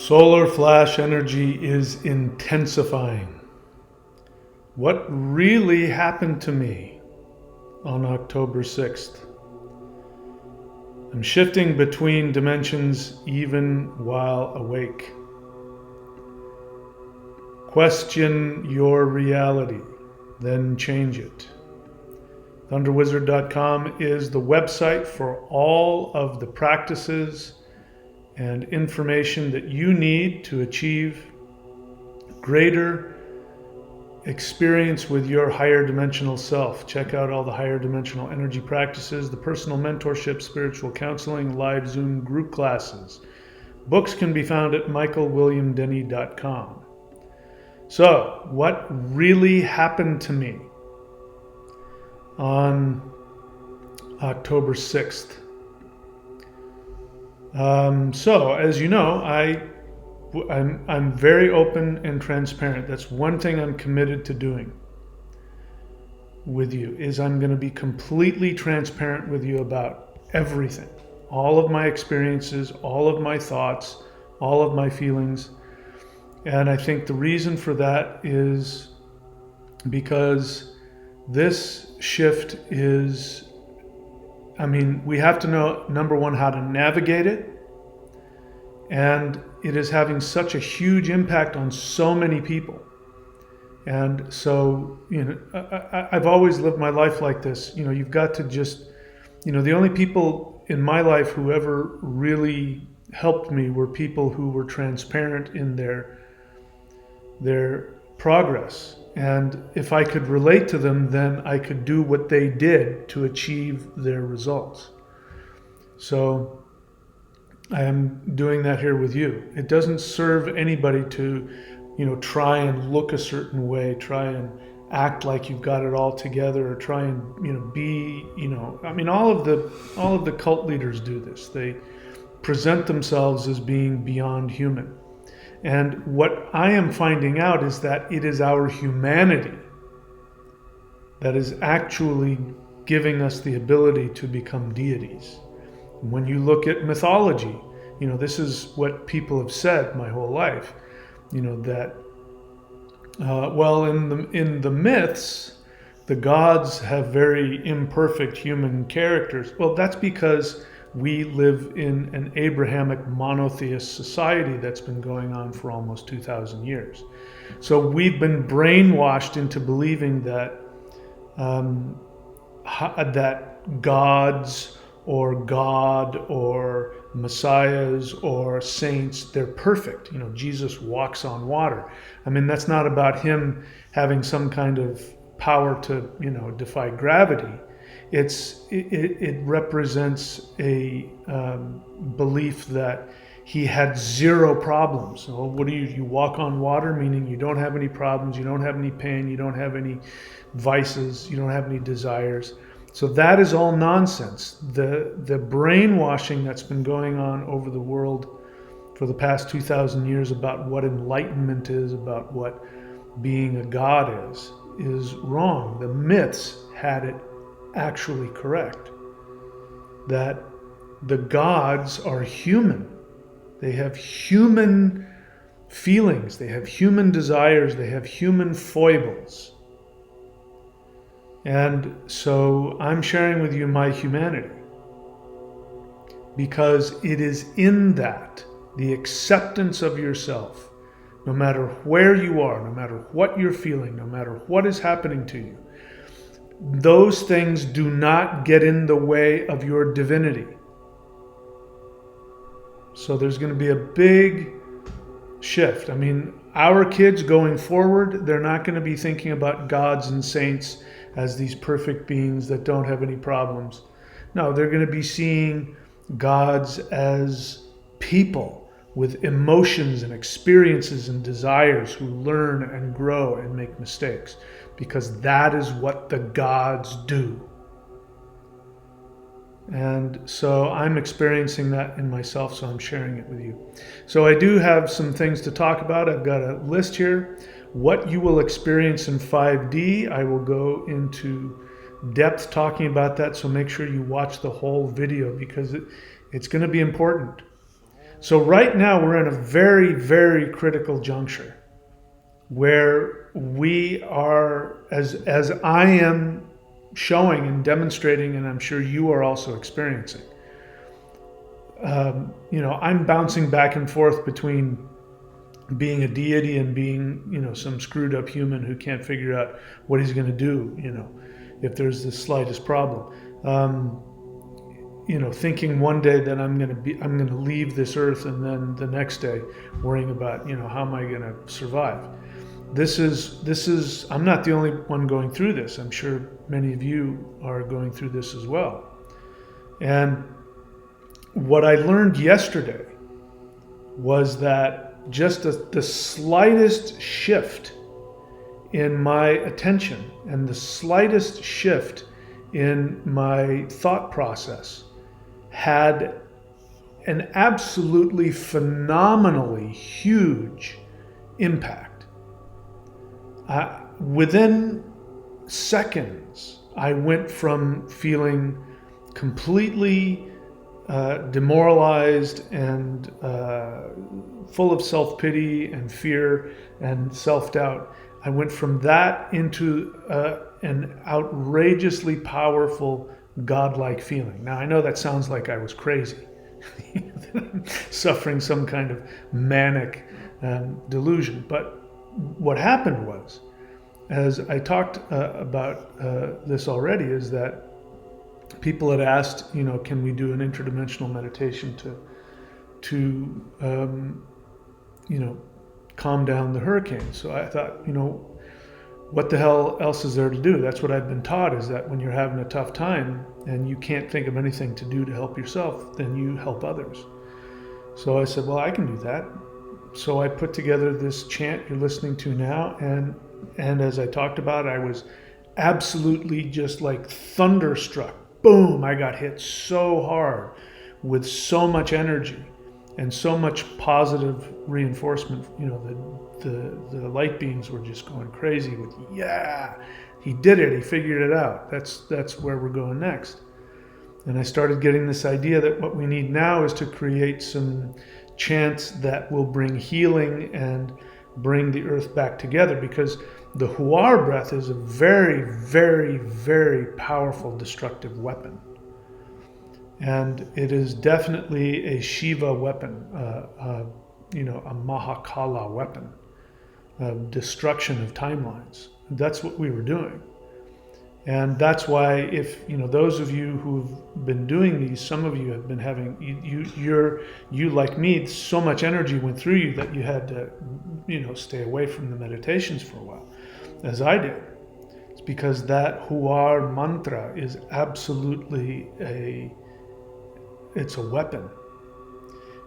Solar flash energy is intensifying. What really happened to me on October 6th? I'm shifting between dimensions even while awake. Question your reality, then change it. ThunderWizard.com is the website for all of the practices and information that you need to achieve greater experience with your higher dimensional self. Check out all the higher dimensional energy practices, the personal mentorship, spiritual counseling, live Zoom group classes. Books can be found at michaelwilliamdenny.com. So, what really happened to me on October 6th? So, as you know, I'm very open and transparent. That's one thing I'm committed to doing with you, is I'm going to be completely transparent with you about everything. All of my experiences, all of my thoughts, all of my feelings. And I think the reason for that is because this shift is, we have to know, number one, how to navigate it. And it is having such a huge impact on so many people. And so, I've always lived my life like this. You've got to just, the only people in my life who ever really helped me were people who were transparent in their progress. And if I could relate to them, then I could do what they did to achieve their results. So I am doing that here with you. It doesn't serve anybody to, try and look a certain way, try and act like you've got it all together, or try and, be, all of the cult leaders do this. They present themselves as being beyond human. And what I am finding out is that it is our humanity that is actually giving us the ability to become deities. When you look at mythology, this is what people have said my whole life, that, in the myths, the gods have very imperfect human characters. Well, that's because we live in an Abrahamic monotheist society that's been going on for almost 2,000 years. So we've been brainwashed into believing that that gods or God or messiahs or saints, they're perfect. Jesus walks on water. That's not about him having some kind of power to, defy gravity. It represents a belief that he had zero problems. So what do you walk on water, meaning you don't have any problems, you don't have any pain, you don't have any vices, you don't have any desires. So that is all nonsense. The brainwashing that's been going on over the world for the past 2,000 years about what enlightenment is, about what being a god is wrong. The myths had it actually correct. That the gods are human. They have human feelings, they have human desires, they have human foibles. And so I'm sharing with you my humanity, because it is in that, the acceptance of yourself, no matter where you are, no matter what you're feeling, no matter what is happening to you, those things do not get in the way of your divinity. So there's going to be a big shift. Our kids going forward, they're not going to be thinking about gods and saints as these perfect beings that don't have any problems. No, they're going to be seeing gods as people with emotions and experiences and desires who learn and grow and make mistakes, because that is what the gods do. And so I'm experiencing that in myself, so I'm sharing it with you. So I do have some things to talk about. I've got a list here. What you will experience in 5D, I will go into depth talking about that, so make sure you watch the whole video, because it's going to be important. So right now we're in a very, very critical juncture where we are, as I am showing and demonstrating, and I'm sure you are also experiencing. I'm bouncing back and forth between being a deity and being, some screwed up human who can't figure out what he's going to do, if there's the slightest problem. Thinking one day that I'm going to leave this earth, and then the next day worrying about, how am I going to survive? This is, I'm not the only one going through this. I'm sure many of you are going through this as well. And what I learned yesterday was that just the slightest shift in my attention and the slightest shift in my thought process had an absolutely phenomenally huge impact. Within seconds, I went from feeling completely demoralized and full of self-pity and fear and self-doubt. I went from that into an outrageously powerful godlike feeling. Now, I know that sounds like I was crazy, suffering some kind of manic delusion, but what happened was, as I talked about this already, is that people had asked, can we do an interdimensional meditation to calm down the hurricane? So I thought, what the hell else is there to do? That's what I've been taught, is that when you're having a tough time and you can't think of anything to do to help yourself, then you help others. So I said, well, I can do that. So I put together this chant you're listening to now, and as I talked about, I was absolutely just like thunderstruck. Boom! I got hit so hard with so much energy and so much positive reinforcement. The light beams were just going crazy with, yeah, he did it. He figured it out. That's where we're going next. And I started getting this idea that what we need now is to create some chants that will bring healing and bring the earth back together, because the Huar breath is a very, very, very powerful destructive weapon. And it is definitely a Shiva weapon, a Mahakala weapon, destruction of timelines. That's what we were doing. And that's why, if those of you who've been doing these, some of you have been having, you like me, so much energy went through you that you had to, stay away from the meditations for a while, as I did. It's because that Huar mantra is absolutely it's a weapon.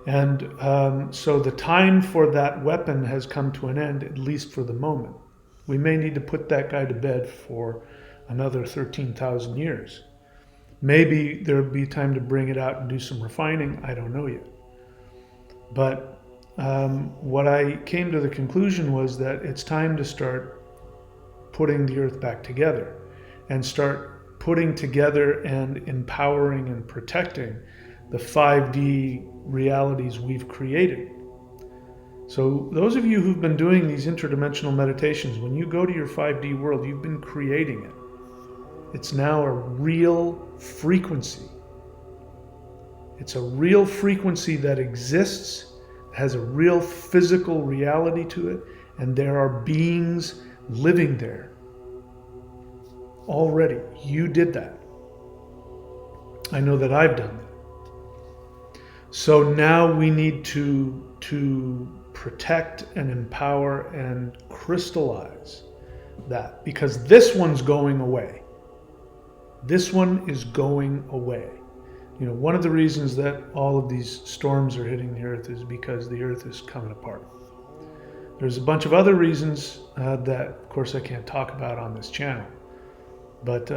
And so the time for that weapon has come to an end, at least for the moment. We may need to put that guy to bed for another 13,000 years. Maybe there'll be time to bring it out and do some refining. I don't know yet. But what I came to the conclusion was that it's time to start putting the earth back together and start putting together and empowering and protecting the 5D realities we've created. So those of you who've been doing these interdimensional meditations, when you go to your 5D world, you've been creating it. It's now a real frequency. It's a real frequency that exists, has a real physical reality to it, and there are beings living there already. You did that. I know that I've done that. So now we need to protect and empower and crystallize that, because this one's going away. This one is going away. One of the reasons that all of these storms are hitting the earth is because the earth is coming apart. There's a bunch of other reasons that, of course, I can't talk about on this channel. But,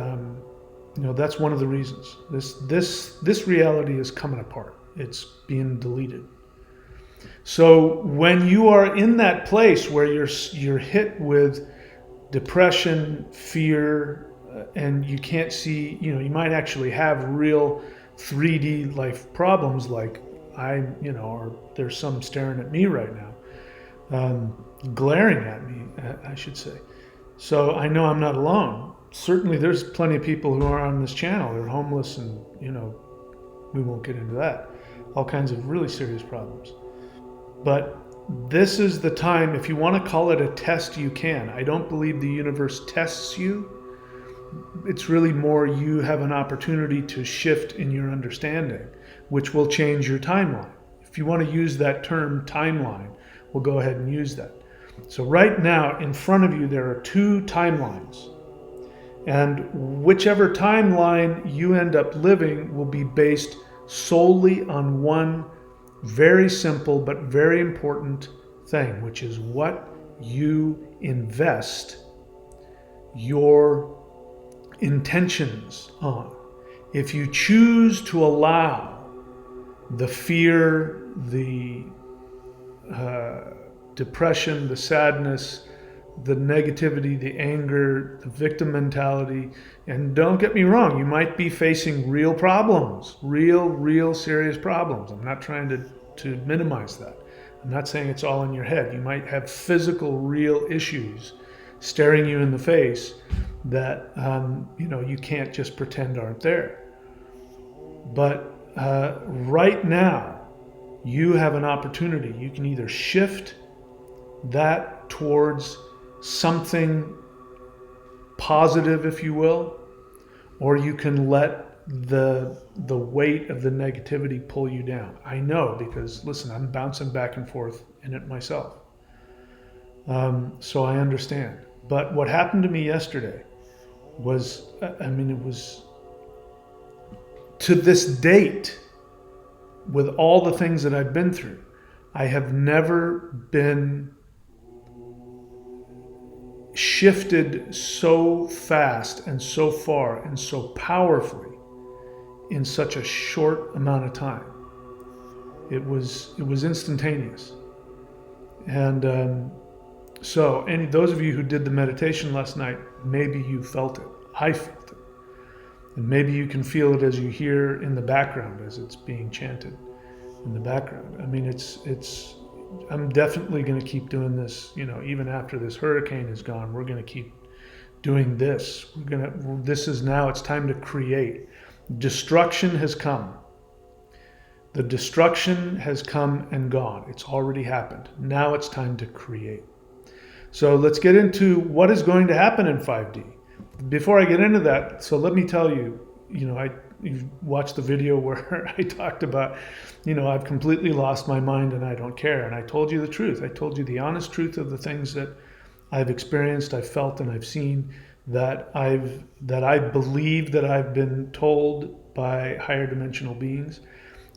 that's one of the reasons. This reality is coming apart. It's being deleted. So when you are in that place where you're hit with depression, fear, and you can't see, you might actually have real 3D life problems like or there's some staring at me right now, glaring at me, I should say. So I know I'm not alone. Certainly there's plenty of people who are on this channel. They're homeless and, we won't get into that. All kinds of really serious problems. But this is the time, if you want to call it a test, you can. I don't believe the universe tests you. It's really more you have an opportunity to shift in your understanding, which will change your timeline. If you want to use that term timeline, we'll go ahead and use that. So right now, in front of you, there are two timelines. And whichever timeline you end up living will be based solely on one very simple but very important thing, which is what you invest your intentions on. If you choose to allow the fear, the depression, the sadness, the negativity, the anger, the victim mentality, and don't get me wrong, you might be facing real problems, real serious problems. I'm not trying to minimize that. I'm not saying it's all in your head. You might have physical, real issues staring you in the face that you can't just pretend aren't there. But right now, you have an opportunity. You can either shift that towards something positive, if you will, or you can let the weight of the negativity pull you down. I know, because listen, I'm bouncing back and forth in it myself. So I understand. But what happened to me yesterday was, it was, to this date, with all the things that I've been through, I have never been shifted so fast and so far and so powerfully in such a short amount of time. It was instantaneous. And so those of you who did the meditation last night, maybe you felt it. I felt it. And maybe you can feel it as you hear in the background, as it's being chanted in the background. I'm definitely going to keep doing this, even after this hurricane is gone. We're going to keep doing this. It's time to create. Destruction has come. The destruction has come and gone. It's already happened. Now it's time to create. So let's get into what is going to happen in 5D. Before I get into that, so let me tell you, you've watched the video where I talked about, I've completely lost my mind and I don't care. And I told you the truth. I told you the honest truth of the things that I've experienced, I've felt, and I've seen, that I believe that I've been told by higher dimensional beings.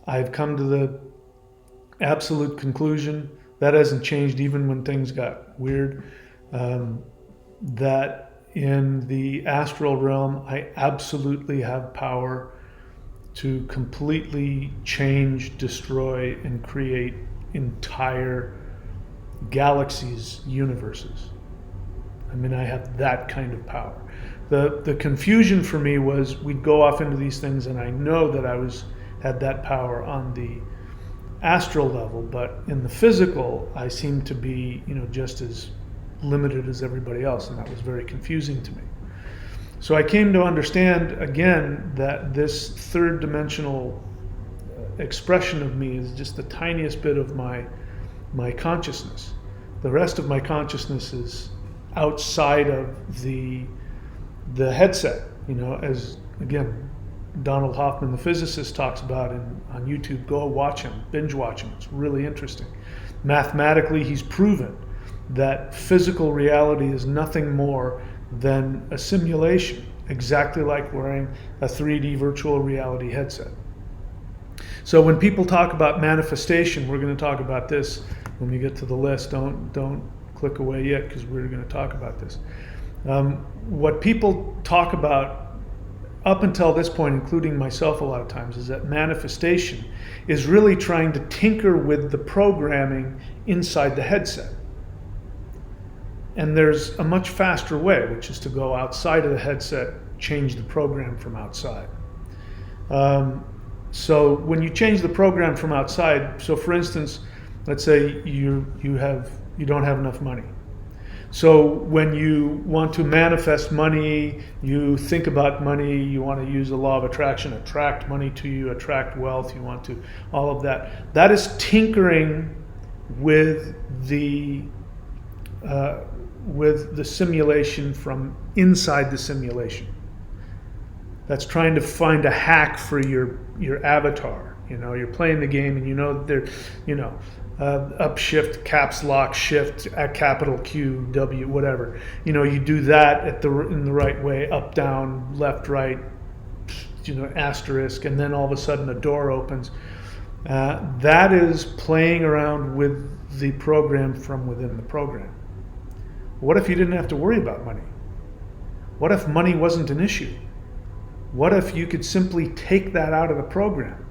I've come to the absolute conclusion, that hasn't changed even when things got weird, that in the astral realm, I absolutely have power to completely change, destroy, and create entire galaxies, universes. I have that kind of power. The confusion for me was we'd go off into these things, and I know that I had that power on the astral level, but in the physical, I seemed to be, just as limited as everybody else, and that was very confusing to me. So I came to understand again that this third dimensional expression of me is just the tiniest bit of my consciousness. The rest of my consciousness is outside of the headset, as again Donald Hoffman, the physicist, talks about on YouTube. Go watch him, binge watch him. It's really interesting. Mathematically, he's proven that physical reality is nothing more than a simulation, exactly like wearing a 3D virtual reality headset. So when people talk about manifestation, we're going to talk about this when we get to the list. Don't click away yet, because we're going to talk about this. What people talk about up until this point, including myself a lot of times, is that manifestation is really trying to tinker with the programming inside the headset. And there's a much faster way, which is to go outside of the headset, change the program from outside. So when you change the program from outside, so for instance, let's say you don't have enough money. So when you want to manifest money, you think about money, you want to use the law of attraction, attract money to you, attract wealth, you want to, all of that. That is tinkering with the simulation from inside the simulation. That's trying to find a hack for your avatar. You know, you're playing the game, and you know there, you know, up shift, caps lock, shift, capital Q, W, whatever. You know, you do that in the right way, up, down, left, right, you know, asterisk, and then all of a sudden a door opens. That is playing around with the program from within the program. What if you didn't have to worry about money? What if money wasn't an issue? What if you could simply take that out of the program?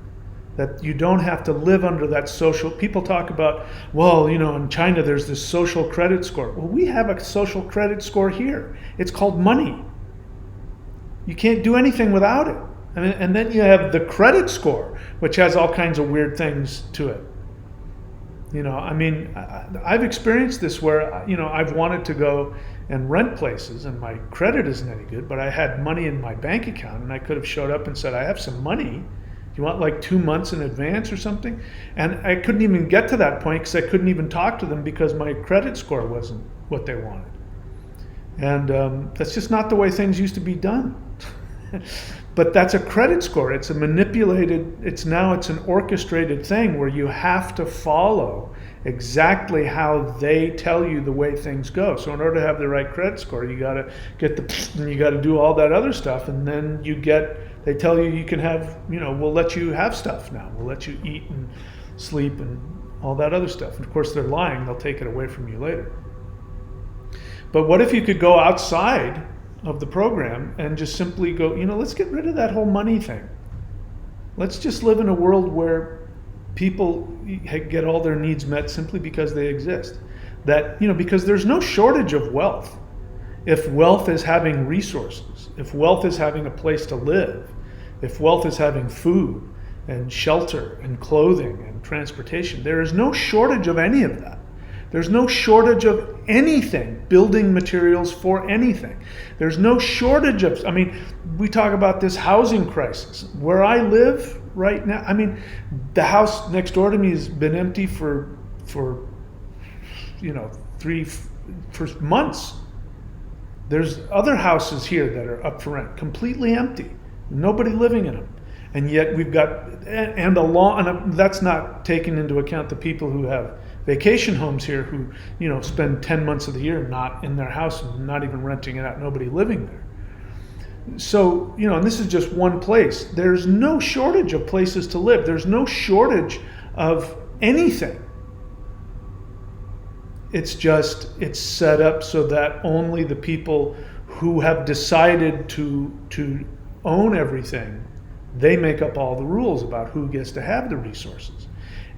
That you don't have to live under that social. People talk about, well, you know, in China there's this social credit score. Well, we have a social credit score here. It's called money. You can't do anything without it. And then you have the credit score, which has all kinds of weird things to it. You know, I mean, I've experienced this where, you know, I've wanted to go and rent places and my credit isn't any good, but I had money in my bank account and I could have showed up and said, I have some money. You want like 2 months in advance or something? And I couldn't even get to that point because I couldn't even talk to them because my credit score wasn't what they wanted. And that's just not the way things used to be done. But that's a credit score. It's a manipulated, it's an orchestrated thing where you have to follow exactly how they tell you the way things go. So in order to have the right credit score, you got to get and you got to do all that other stuff. And then they tell you can have, you know, we'll let you have stuff now. We'll let you eat and sleep and all that other stuff. And of course they're lying. They'll take it away from you later. But what if you could go outside of the program and just simply go, you know, let's get rid of that whole money thing. Let's just live in a world where people get all their needs met simply because they exist. That, you know, because there's no shortage of wealth. If wealth is having resources, if wealth is having a place to live, if wealth is having food and shelter and clothing and transportation, there is no shortage of any of that. There's no shortage of anything, building materials for anything. There's no shortage of, I mean, we talk about this housing crisis. Where I live right now, I mean, the house next door to me has been empty for you know, for months. There's other houses here that are up for rent, completely empty, nobody living in them. And yet we've got, and that's not taking into account the people who have vacation homes here who, you know, spend 10 months of the year not in their house and not even renting it out, nobody living there. So, you know, and this is just one place. There's no shortage of places to live. There's no shortage of anything. It's set up so that only the people who have decided to own everything, they make up all the rules about who gets to have the resources.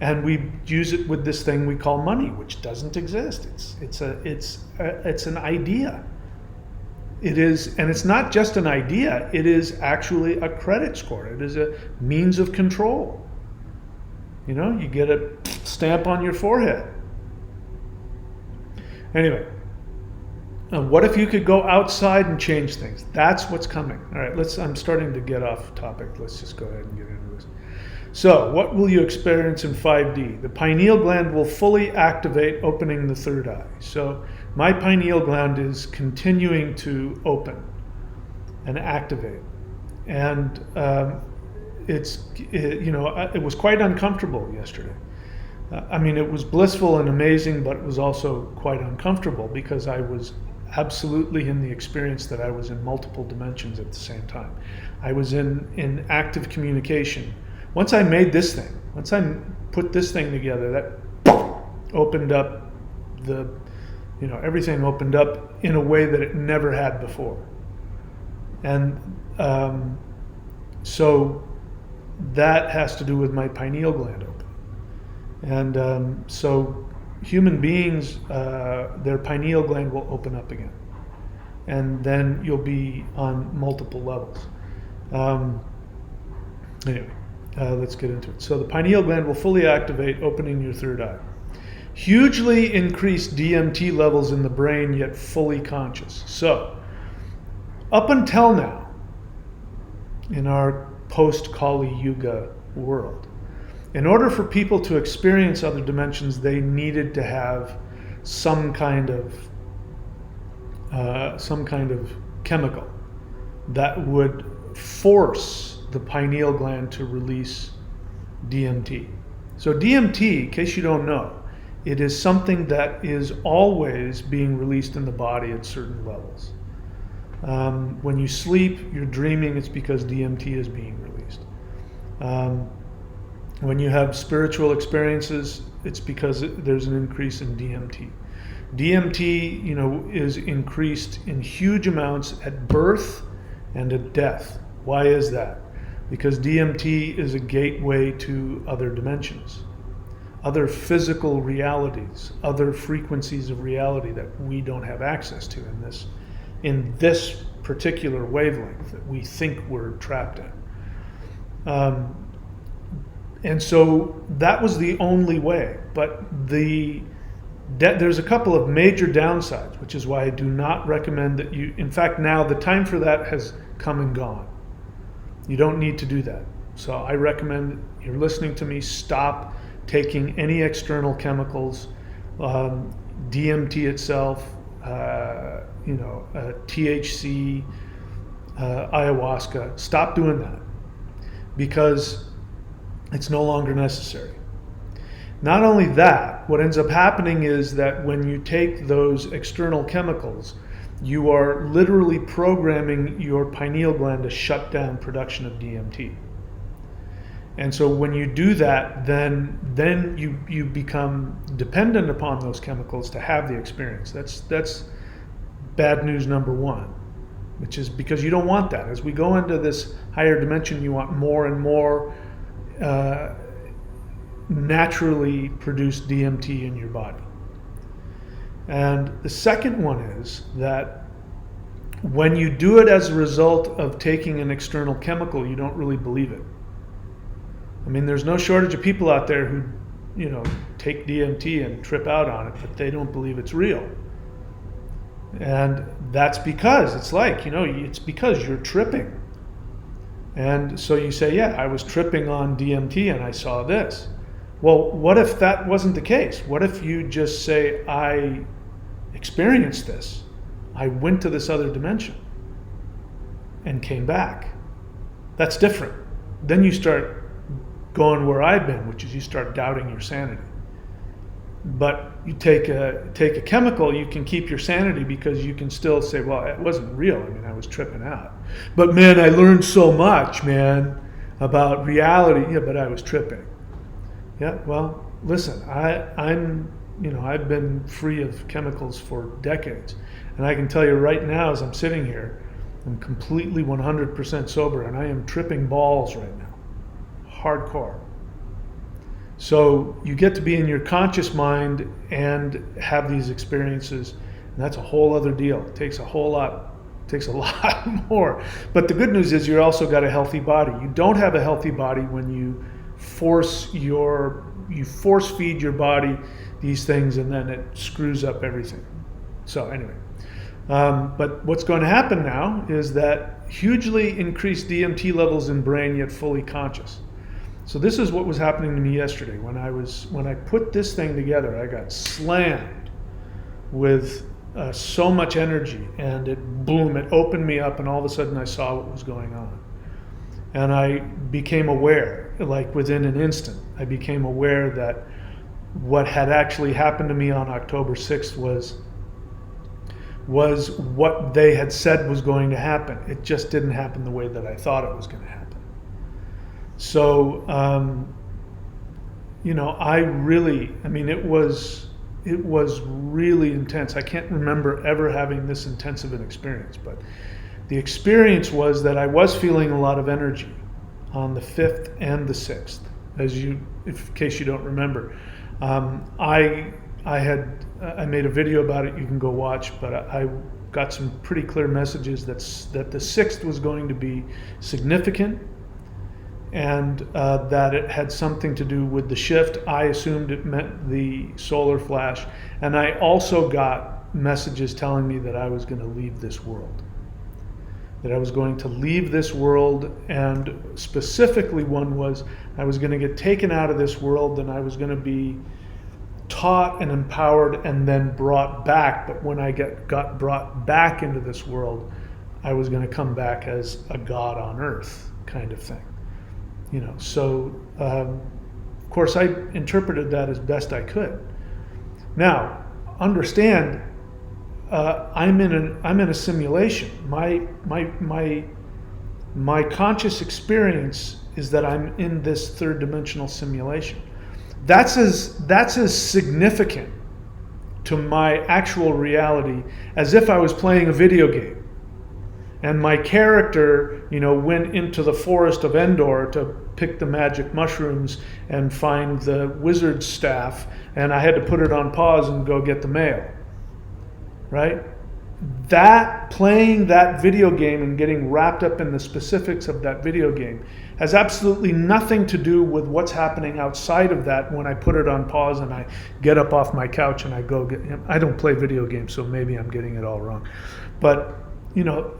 And we use it with this thing we call money, which doesn't exist. It's an idea. It is, and it's not just an idea. It is actually a credit score. It is a means of control. You know, you get a stamp on your forehead. Anyway, what if you could go outside and change things? That's what's coming. All right, I'm starting to get off topic. Let's just go ahead and get into this. So, what will you experience in 5D? The pineal gland will fully activate, opening the third eye. So, my pineal gland is continuing to open and activate. And it was quite uncomfortable yesterday. I mean, it was blissful and amazing, but it was also quite uncomfortable because I was absolutely in the experience that I was in multiple dimensions at the same time. I was in active communication. Once I made this thing, once I put this thing together, that opened up everything opened up in a way that it never had before. And so that has to do with my pineal gland opening. And so human beings, their pineal gland will open up again. And then you'll be on multiple levels. Anyway. let's get into it. So the pineal gland will fully activate, opening your third eye. Hugely increased DMT levels in the brain, yet fully conscious. So, up until now, in our post-Kali Yuga world, in order for people to experience other dimensions, they needed to have some kind of chemical that would force the pineal gland to release DMT. So DMT, in case you don't know, it is something that is always being released in the body at certain levels. When you sleep, you're dreaming, it's because DMT is being released. When you have spiritual experiences, it's because there's an increase in DMT. DMT, is increased in huge amounts at birth and at death. Why is that? Because DMT is a gateway to other dimensions, other physical realities, other frequencies of reality that we don't have access to in this particular wavelength that we think we're trapped in. And so that was the only way. But there's a couple of major downsides, which is why I do not recommend that you, in fact, now the time for that has come and gone. You don't need to do that. So I recommend, you're listening to me, stop taking any external chemicals, DMT itself, THC, ayahuasca. Stop doing that because it's no longer necessary. Not only that, what ends up happening is that when you take those external chemicals, you are literally programming your pineal gland to shut down production of DMT. And so when you do that, then you become dependent upon those chemicals to have the experience. That's bad news number one, which is because you don't want that. As we go into this higher dimension, you want more and more naturally produced DMT in your body. And the second one is that when you do it as a result of taking an external chemical, you don't really believe it. I mean, there's no shortage of people out there who, take DMT and trip out on it, but they don't believe it's real. And that's because it's because you're tripping. And so you say, yeah, I was tripping on DMT and I saw this. Well, what if that wasn't the case? What if you just say, I experienced this. I went to this other dimension and came back. That's different. Then you start going where I've been, which is you start doubting your sanity. But you take a chemical, you can keep your sanity because you can still say, well, it wasn't real. I mean, I was tripping out. But man, I learned so much, man, about reality. Yeah, but I was tripping. Yeah, well, listen, I've been free of chemicals for decades. And I can tell you right now, as I'm sitting here, I'm completely 100% sober and I am tripping balls right now. Hardcore. So you get to be in your conscious mind and have these experiences, and that's a whole other deal. It takes a lot more. But the good news is you also got a healthy body. You don't have a healthy body when you force feed your body these things and then it screws up everything. So anyway, but what's going to happen now is that hugely increased DMT levels in brain, yet fully conscious. So this is what was happening to me yesterday. When I put this thing together, I got slammed with so much energy, and it opened me up, and all of a sudden I saw what was going on. And I became aware, like within an instant, I became aware that what had actually happened to me on October 6th was what they had said was going to happen. It just didn't happen the way that I thought it was going to happen. So, it was really intense. I can't remember ever having this intense of an experience, but the experience was that I was feeling a lot of energy on the 5th and the 6th, in case you don't remember. I made a video about it, you can go watch, but I got some pretty clear messages that the 6th was going to be significant. and that it had something to do with the shift. I assumed it meant the solar flash, and I also got messages telling me that I was going to leave this world. That I was going to leave this world, and specifically one was I was going to get taken out of this world and I was going to be taught and empowered and then brought back. But when I got brought back into this world, I was going to come back as a god on earth kind of thing. You know, so of course I interpreted that as best I could. Now, understand, I'm in a simulation. My conscious experience is that I'm in this third dimensional simulation. That's as significant to my actual reality as if I was playing a video game. And my character, you know, went into the forest of Endor to pick the magic mushrooms and find the wizard's staff, and I had to put it on pause and go get the mail. Right? That, playing that video game and getting wrapped up in the specifics of that video game has absolutely nothing to do with what's happening outside of that when I put it on pause and I get up off my couch and I go get him. I don't play video games, so maybe I'm getting it all wrong. But, you know,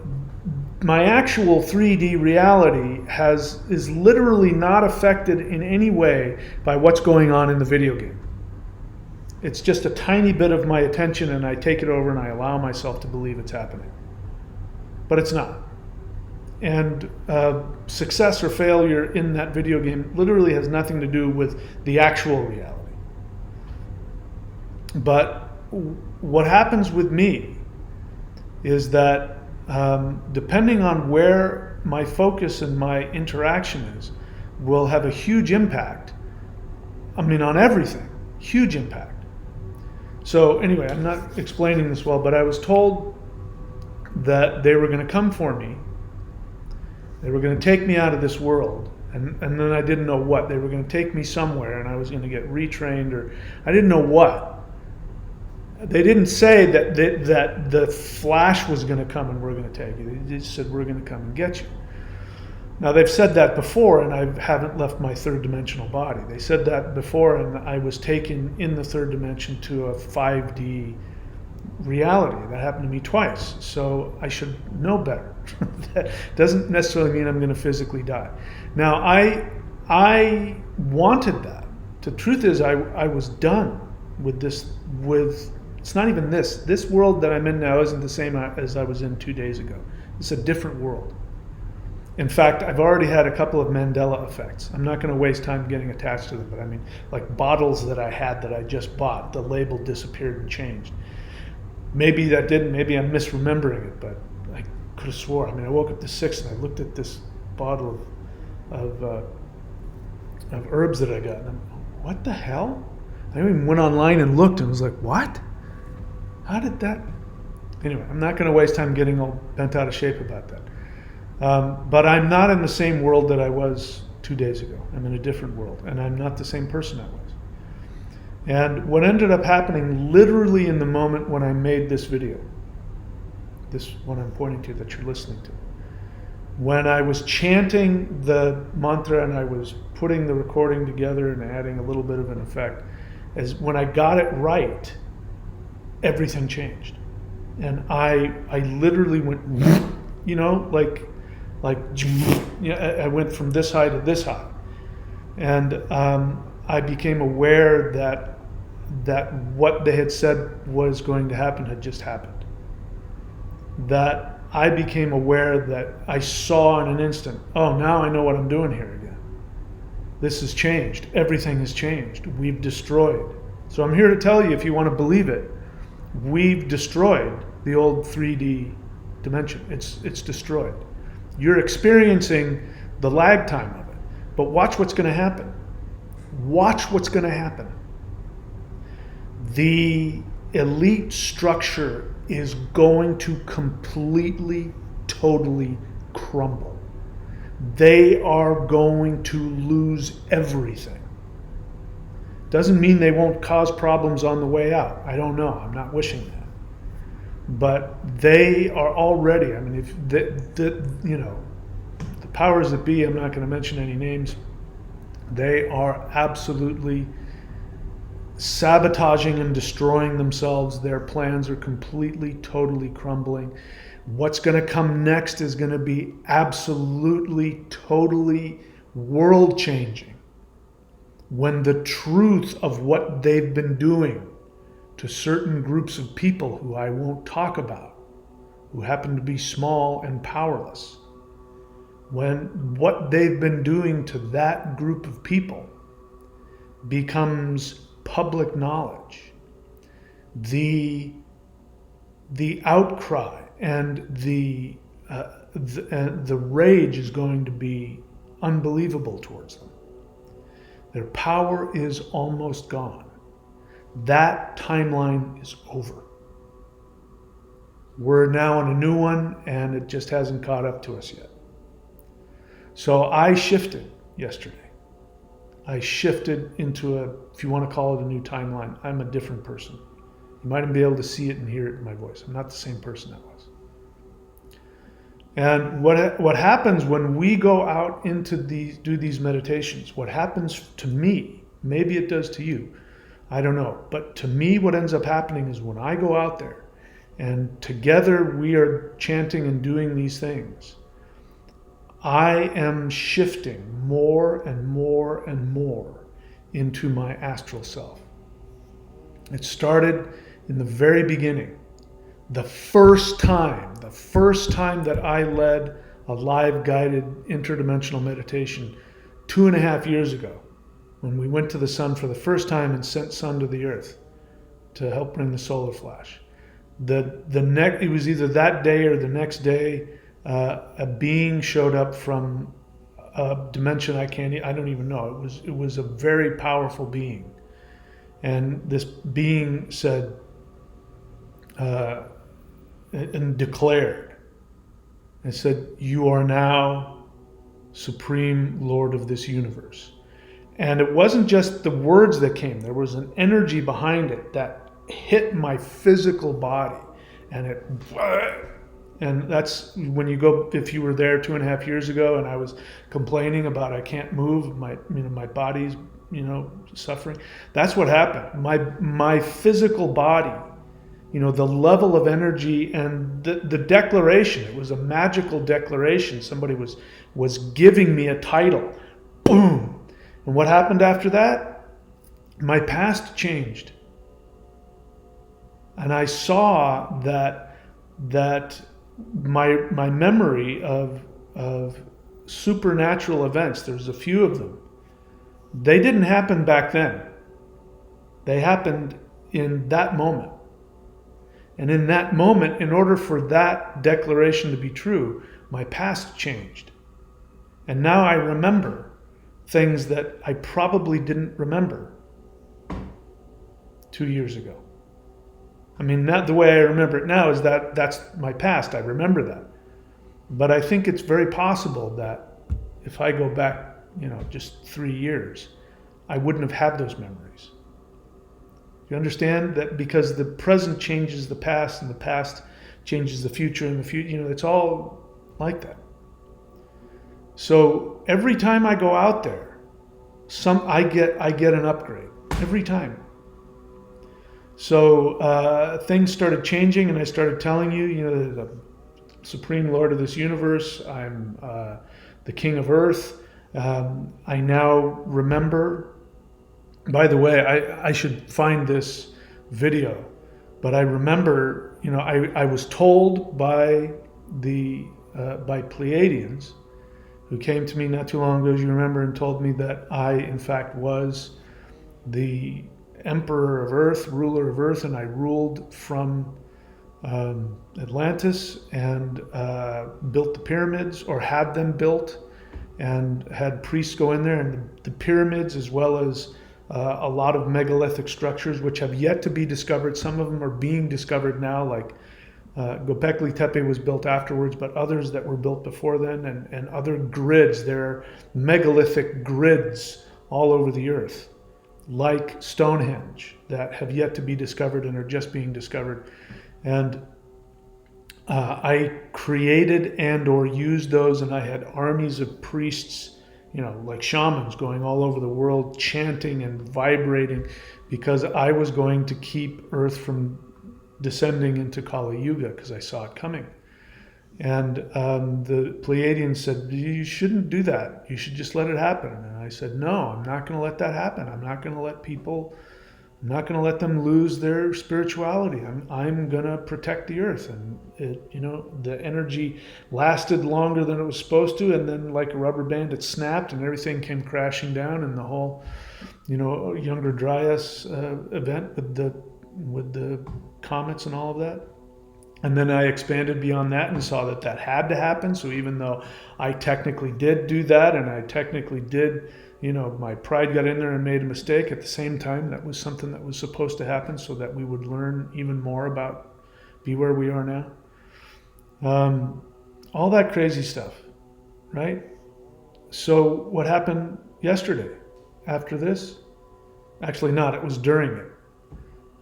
my actual 3D reality is literally not affected in any way by what's going on in the video game. It's just a tiny bit of my attention, and I take it over and I allow myself to believe it's happening. But it's not. And success or failure in that video game literally has nothing to do with the actual reality. But what happens with me is that depending on where my focus and my interaction is, will have a huge impact. I mean, on everything, huge impact. So anyway, I'm not explaining this well, but I was told that they were going to come for me. They were going to take me out of this world, and then I didn't know what. They were going to take me somewhere, and I was going to get retrained, or I didn't know what. They didn't say that the Flash was going to come and we're going to take you. They just said we're going to come and get you. Now, they've said that before, and I haven't left my third dimensional body. They said that before, and I was taken in the third dimension to a 5D reality. That happened to me twice, so I should know better. That doesn't necessarily mean I'm going to physically die. Now, I wanted that. The truth is, I was done with this. It's not even this. This world that I'm in now isn't the same as I was in 2 days ago. It's a different world. In fact, I've already had a couple of Mandela effects. I'm not going to waste time getting attached to them, but I mean, like bottles that I had that I just bought, the label disappeared and changed. Maybe that didn't, maybe I'm misremembering it, but I could have swore. I mean, I woke up the 6th and I looked at this bottle of herbs that I got, and I'm, what the hell? I even went online and looked and was like, what? How did that? Anyway, I'm not going to waste time getting all bent out of shape about that. But I'm not in the same world that I was 2 days ago. I'm in a different world, and I'm not the same person I was. And what ended up happening literally in the moment when I made this video, this one I'm pointing to that you're listening to, when I was chanting the mantra and I was putting the recording together and adding a little bit of an effect, is when I got it right, everything changed. And I literally went, you know, like you know, I went from this high to this high. And I became aware that what they had said was going to happen had just happened. That I became aware that I saw in an instant, oh, now I know what I'm doing here again. This has changed. Everything has changed. We've destroyed. So I'm here to tell you, if you want to believe it, we've destroyed the old 3D dimension. It's destroyed. You're experiencing the lag time of it. But watch what's going to happen. Watch what's going to happen. The elite structure is going to completely, totally crumble. They are going to lose everything. Doesn't mean they won't cause problems on the way out. I don't know. I'm not wishing that. But they are already, I mean, if the powers that be, I'm not going to mention any names, they are absolutely sabotaging and destroying themselves. Their plans are completely, totally crumbling. What's going to come next is going to be absolutely, totally world changing. When the truth of what they've been doing to certain groups of people who I won't talk about, who happen to be small and powerless, when what they've been doing to that group of people becomes public knowledge, the outcry and the rage is going to be unbelievable towards them. Their power is almost gone. That timeline is over. We're now on a new one, and it just hasn't caught up to us yet. So I shifted yesterday. I shifted into if you want to call it a new timeline, I'm a different person. You might even be able to see it and hear it in my voice. I'm not the same person I was. And what happens when we go out into do these meditations, what happens to me, maybe it does to you, I don't know. But to me, what ends up happening is when I go out there and together we are chanting and doing these things, I am shifting more and more and more into my astral self. It started in the very beginning. The first time that I led a live guided interdimensional meditation 2.5 years ago, when we went to the sun for the first time and sent sun to the earth to help bring the solar flash. It was either that day or the next day, a being showed up from a dimension I don't even know. It was a very powerful being. And this being said, and declared, and said, "You are now Supreme Lord of this universe." And it wasn't just the words that came. There was an energy behind it that hit my physical body. And that's when you go, if you were there 2.5 years ago and I was complaining about I can't move, my body's, suffering. That's what happened. My physical body, the level of energy and the declaration, it was a magical declaration. Somebody was giving me a title. Boom. And what happened after that? My past changed. And I saw that my memory of supernatural events, there's a few of them, they didn't happen back then. They happened in that moment. And in that moment, in order for that declaration to be true, my past changed. And now I remember things that I probably didn't remember 2 years ago. I mean, not the way I remember it now is that's my past. I remember that. But I think it's very possible that if I go back, just 3 years, I wouldn't have had those memories. You understand that because the present changes the past and the past changes the future and the future, it's all like that. So every time I go out there, I get an upgrade every time. So things started changing, and I started telling you, the Supreme Lord of this universe, I'm the King of Earth. I now remember. By the way, I should find this video, but I remember, I was told by Pleiadians who came to me not too long ago, as you remember, and told me that I, in fact, was the Emperor of Earth, ruler of Earth, and I ruled from Atlantis and built the pyramids, or had them built, and had priests go in there, and the pyramids, as well as a lot of megalithic structures which have yet to be discovered. Some of them are being discovered now, like Göbekli Tepe was built afterwards, but others that were built before then, and other grids. There are megalithic grids all over the earth, like Stonehenge, that have yet to be discovered and are just being discovered. And I created and or used those, and I had armies of priests, like shamans going all over the world, chanting and vibrating, because I was going to keep Earth from descending into Kali Yuga, because I saw it coming. And the Pleiadians said, you shouldn't do that. You should just let it happen. And I said, no, I'm not going to let that happen. I'm not going to let them lose their spirituality. I'm going to protect the earth. And the energy lasted longer than it was supposed to. And then like a rubber band, it snapped and everything came crashing down. And the whole, Younger Dryas event with the comets and all of that. And then I expanded beyond that and saw that had to happen. So even though I technically did do that, and I technically did, my pride got in there and made a mistake, at the same time, that was something that was supposed to happen so that we would learn even more about be where we are now. All that crazy stuff, right? So what happened yesterday after this? Actually not, it was during it.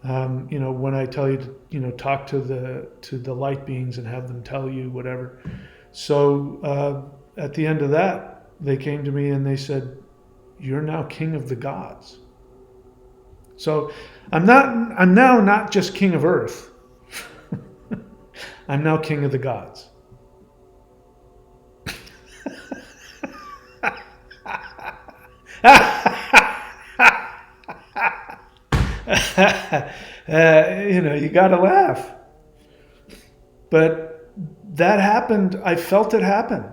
When I tell you to, talk to the light beings and have them tell you whatever. So at the end of that, they came to me and they said, "You're now king of the gods." So I'm now not just king of Earth. I'm now king of the gods. You got to laugh. But that happened. I felt it happen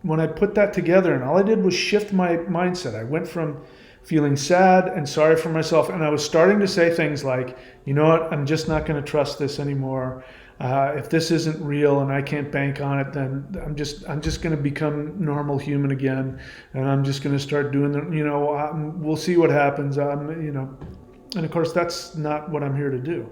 when I put that together. And all I did was shift my mindset. I went from feeling sad and sorry for myself. And I was starting to say things like, you know what, I'm just not going to trust this anymore. If this isn't real and I can't bank on it, then I'm just going to become normal human again. And I'm just going to start doing we'll see what happens. And of course, that's not what I'm here to do.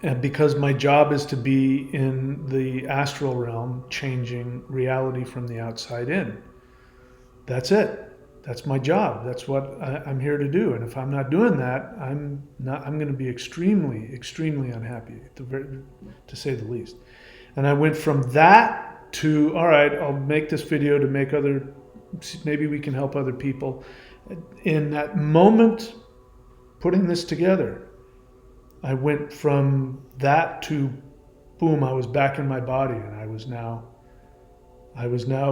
And because my job is to be in the astral realm, changing reality from the outside in. That's it. That's my job. That's what I'm here to do. And if I'm not doing that, I'm going to be extremely, extremely unhappy, to say the least. And I went from that to, all right, I'll make this video to maybe we can help other people. In that moment, putting this together, I went from that to, boom, I was back in my body, and I was now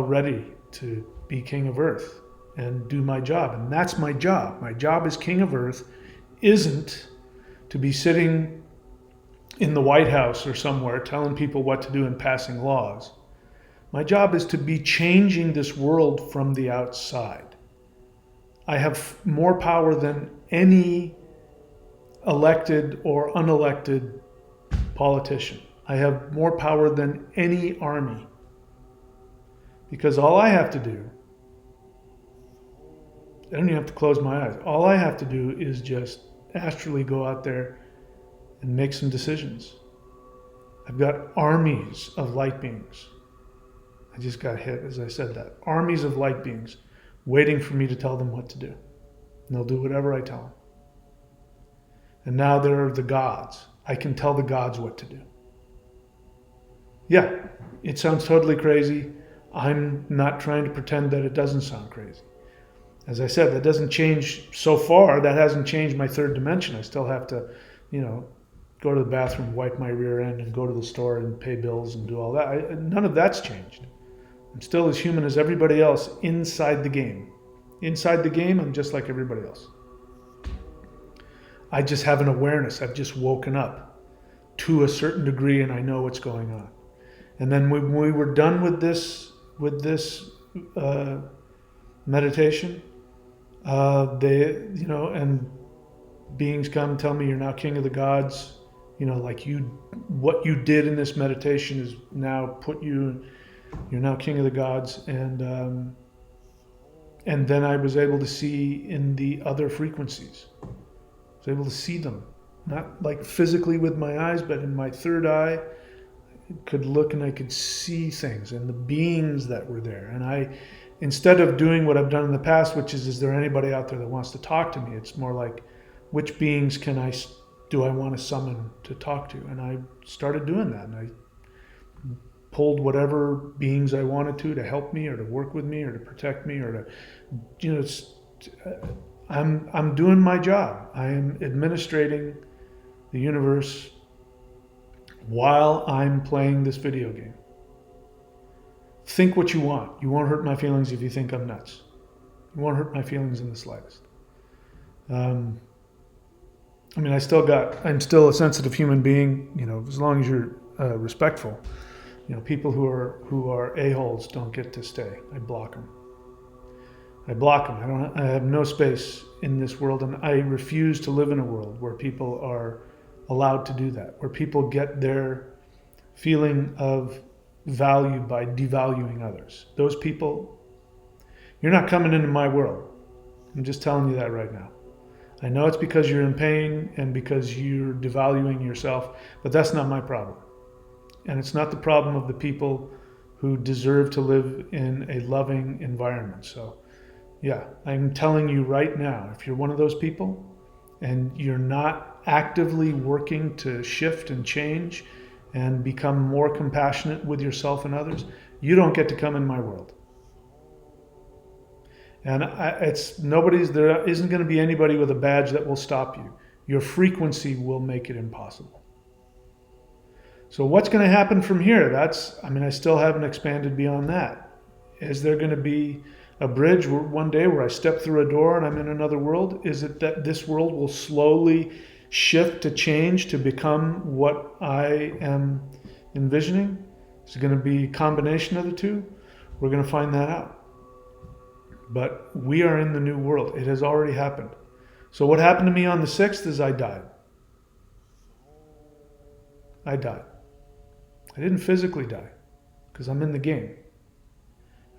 ready to be king of Earth and do my job. And that's my job. My job as king of Earth isn't to be sitting in the White House or somewhere telling people what to do and passing laws. My job is to be changing this world from the outside. I have more power than any elected or unelected politician. I have more power than any army. Because all I have to do, I don't even have to close my eyes. All I have to do is just astrally go out there and make some decisions. I've got armies of light beings. I just got hit as I said that. Armies of light beings waiting for me to tell them what to do. And they'll do whatever I tell them. And now there are the gods. I can tell the gods what to do. Yeah, it sounds totally crazy. I'm not trying to pretend that it doesn't sound crazy. As I said, that doesn't change so far. That hasn't changed my third dimension. I still have to, go to the bathroom, wipe my rear end, and go to the store and pay bills and do all that. None of that's changed. I'm still as human as everybody else inside the game. Inside the game, I'm just like everybody else. I just have an awareness. I've just woken up to a certain degree, and I know what's going on. And then when we were done with this meditation, and beings come tell me, you're now king of the gods. What you did in this meditation is now you're now king of the gods. And then I was able to see in the other frequencies. I was able to see them, not like physically with my eyes, but in my third eye, I could look and I could see things and the beings that were there. And instead of doing what I've done in the past, which is there anybody out there that wants to talk to me? It's more like, which beings can I do I want to summon to talk to? And I started doing that. And I pulled whatever beings I wanted to help me or to work with me or to protect me or to, I'm doing my job. I am administrating the universe while I'm playing this video game. Think what you want. You won't hurt my feelings if you think I'm nuts. You won't hurt my feelings in the slightest. I'm still a sensitive human being, as long as you're respectful. People who are a-holes don't get to stay. I block them. I have no space in this world, and I refuse to live in a world where people are allowed to do that, where people get their feeling of value by devaluing others. Those people, you're not coming into my world. I'm just telling you that right now. I know it's because you're in pain and because you're devaluing yourself, but that's not my problem. And it's not the problem of the people who deserve to live in a loving environment. So, yeah, I'm telling you right now, if you're one of those people and you're not actively working to shift and change and become more compassionate with yourself and others, you don't get to come in my world. And there isn't going to be anybody with a badge that will stop you. Your frequency will make it impossible. So what's going to happen from here? I still haven't expanded beyond that. Is there going to be a bridge one day where I step through a door and I'm in another world? Is it that this world will slowly shift to change to become what I am envisioning? Is it going to be a combination of the two? We're going to find that out. But we are in the new world. It has already happened. So what happened to me on the 6th is I died. I didn't physically die because I'm in the game.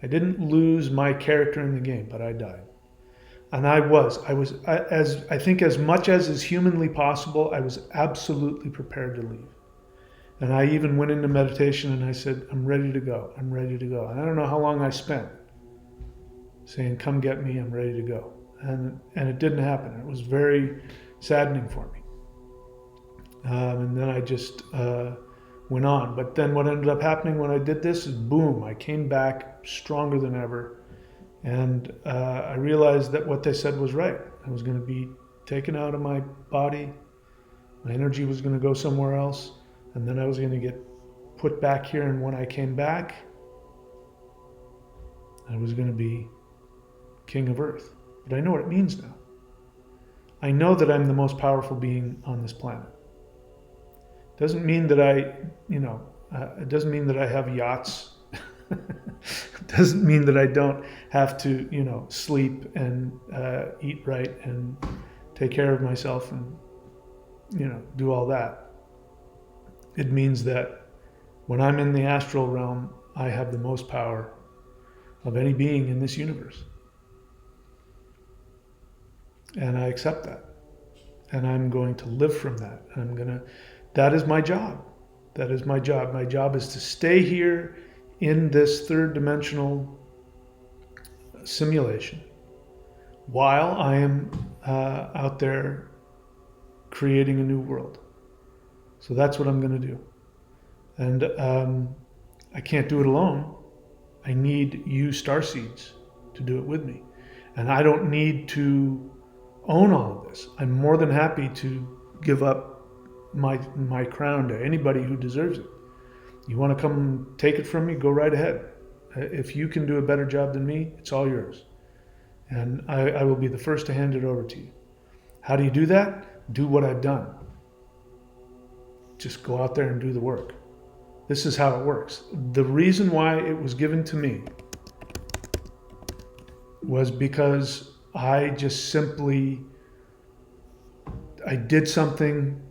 I didn't lose my character in the game, but I died. And I think as much as is humanly possible, I was absolutely prepared to leave. And I even went into meditation and I said, I'm ready to go. I'm ready to go. And I don't know how long I spent saying, come get me, I'm ready to go. And it didn't happen. It was very saddening for me. And then I just went on. But then what ended up happening when I did this is, boom, I came back stronger than ever. And I realized that what they said was right. I was going to be taken out of my body. My energy was going to go somewhere else. And then I was going to get put back here. And when I came back, I was going to be King of Earth. But I know what it means now. I know that I'm the most powerful being on this planet. Doesn't mean that it doesn't mean that I have yachts. It doesn't mean that I don't have to, sleep and eat right and take care of myself and, do all that. It means that when I'm in the astral realm, I have the most power of any being in this universe. And I accept that. And I'm going to live from that. That is my job. That is my job. My job is to stay here in this third dimensional simulation while I am out there creating a new world. So that's what I'm going to do. And I can't do it alone. I need you starseeds to do it with me. And I don't need to own all of this. I'm more than happy to give up my crown to anybody who deserves it. You want to come take it from me? Go right ahead. If you can do a better job than me, it's all yours. And I will be the first to hand it over to you. How do you do that? Do what I've done. Just go out there and do the work. This is how it works. The reason why it was given to me was because I just simply, I did something,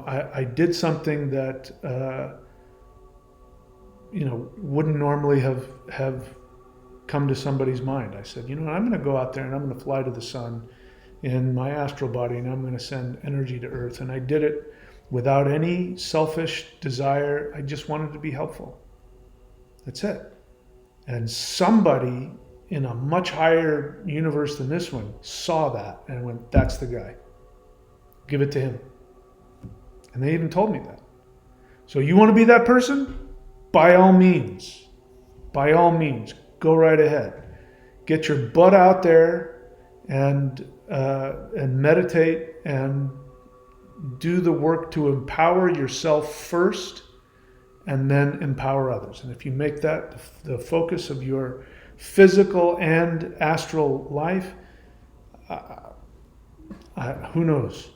I did something that, wouldn't normally have come to somebody's mind. I said, I'm going to go out there and I'm going to fly to the sun in my astral body and I'm going to send energy to Earth. And I did it without any selfish desire. I just wanted to be helpful. That's it. And somebody in a much higher universe than this one saw that and went, that's the guy. Give it to him. And they even told me that. So you want to be that person? By all means, go right ahead. Get your butt out there and meditate and do the work to empower yourself first and then empower others. And if you make that the focus of your physical and astral life, who knows?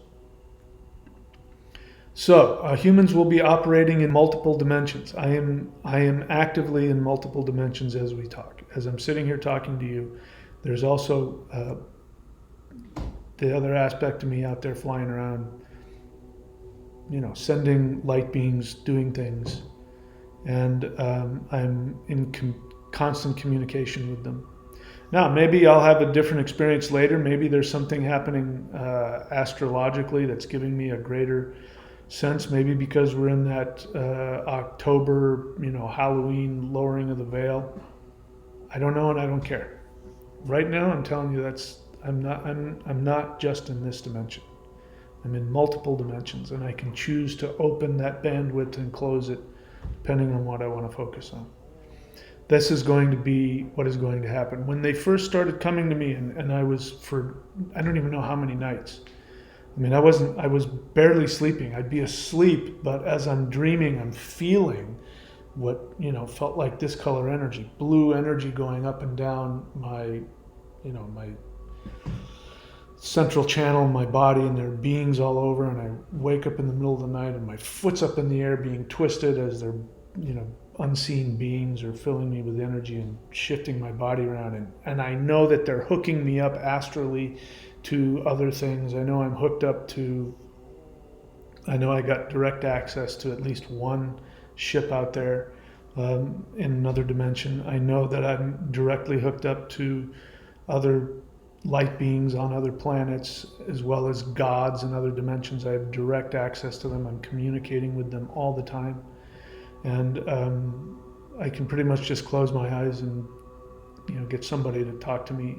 So humans will be operating in multiple dimensions. I am actively in multiple dimensions as we talk. As I'm sitting here talking to you, there's also the other aspect of me out there flying around, sending light beings, doing things, and I'm in constant communication with them. Now, maybe I'll have a different experience later. Maybe there's something happening astrologically that's giving me a greater sense. Maybe because we're in that October, Halloween lowering of the veil. I don't know, and I don't care. Right now, I'm telling you I'm not just in this dimension. I'm in multiple dimensions, and I can choose to open that bandwidth and close it depending on what I want to focus on. This is going to be what is going to happen. When they first started coming to me, and I was I don't even know how many nights. I was barely sleeping. I'd be asleep, but as I'm dreaming, I'm feeling what, felt like this color energy, blue energy going up and down my central channel in my body, and there are beings all over, and I wake up in the middle of the night and my foot's up in the air being twisted as they're, unseen beings are filling me with energy and shifting my body around. And I know that they're hooking me up astrally to other things. I know I'm hooked up to, I know I got direct access to at least one ship out there in another dimension. I know that I'm directly hooked up to other light beings on other planets, as well as gods in other dimensions. I have direct access to them. I'm communicating with them all the time. And I can pretty much just close my eyes and, get somebody to talk to me,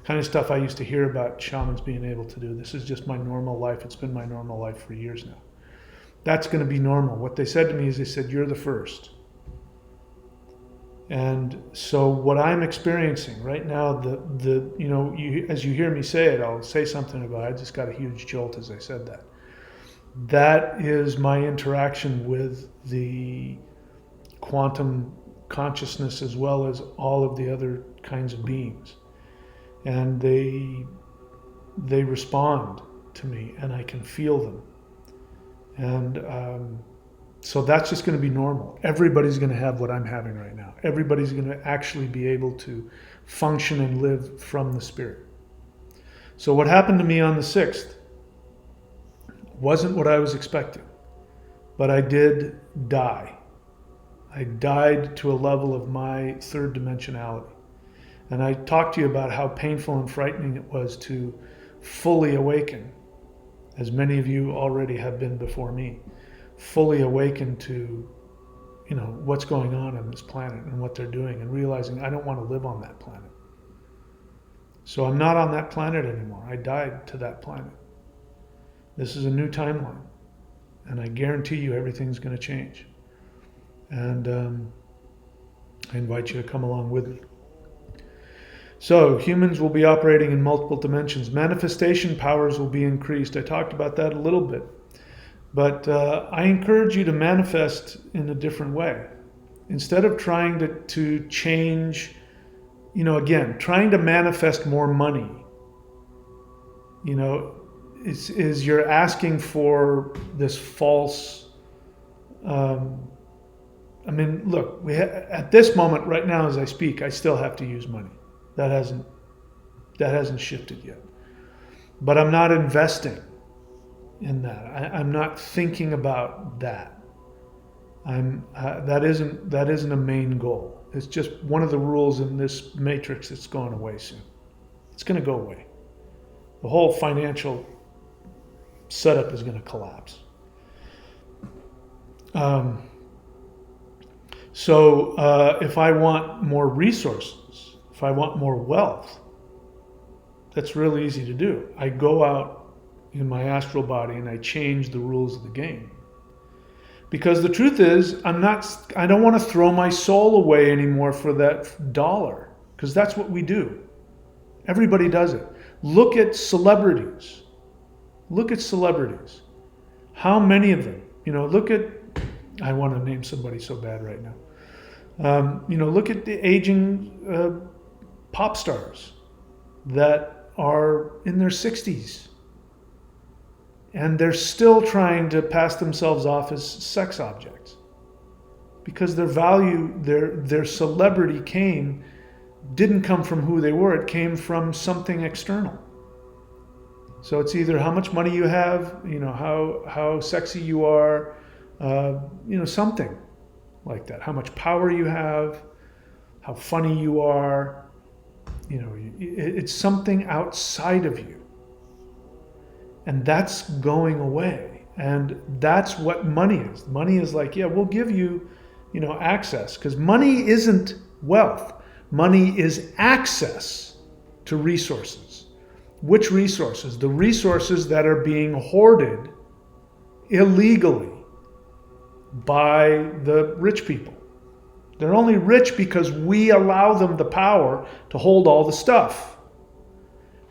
kind of stuff I used to hear about shamans being able to do. This is just my normal life. It's been my normal life for years now. That's going to be normal. What they said to me is, they said, you're the first. And so what I'm experiencing right now, as you hear me say it, I'll say something about it. I just got a huge jolt as I said that. That is my interaction with the quantum consciousness, as well as all of the other kinds of beings. And they respond to me, and I can feel them. And so that's just going to be normal. Everybody's going to have what I'm having right now. Everybody's going to actually be able to function and live from the spirit. So what happened to me on the 6th wasn't what I was expecting, but I did die. I died to a level of my third dimensionality. And I talked to you about how painful and frightening it was to fully awaken, as many of you already have been before me, fully awaken to, what's going on this planet and what they're doing, and realizing I don't want to live on that planet. So I'm not on that planet anymore. I died to that planet. This is a new timeline, and I guarantee you everything's going to change. And I invite you to come along with me. So humans will be operating in multiple dimensions. Manifestation powers will be increased. I talked about that a little bit. But I encourage you to manifest in a different way. Instead of trying to change, trying to manifest more money, is you're asking for this false, look, at this moment right now as I speak, I still have to use money. That hasn't shifted yet. But I'm not investing in that. I'm not thinking about that. That isn't a main goal. It's just one of the rules in this matrix that's going away soon. It's going to go away. The whole financial setup is going to collapse. So if I want more resources, if I want more wealth, that's really easy to do. I go out in my astral body and I change the rules of the game. Because the truth is, I don't want to throw my soul away anymore for that dollar, because that's what we do. Everybody does it. Look at celebrities. Look at celebrities. How many of them? Look at, I want to name somebody so bad right now. Look at the aging pop stars that are in their 60s. And they're still trying to pass themselves off as sex objects. Because their value, their celebrity didn't come from who they were, it came from something external. So it's either how much money you have, how sexy you are, something like that. How much power you have, how funny you are. It's something outside of you. And that's going away. And that's what money is. Money is like, yeah, we'll give you, access. Because money isn't wealth. Money is access to resources. Which resources? The resources that are being hoarded illegally by the rich people. They're only rich because we allow them the power to hold all the stuff.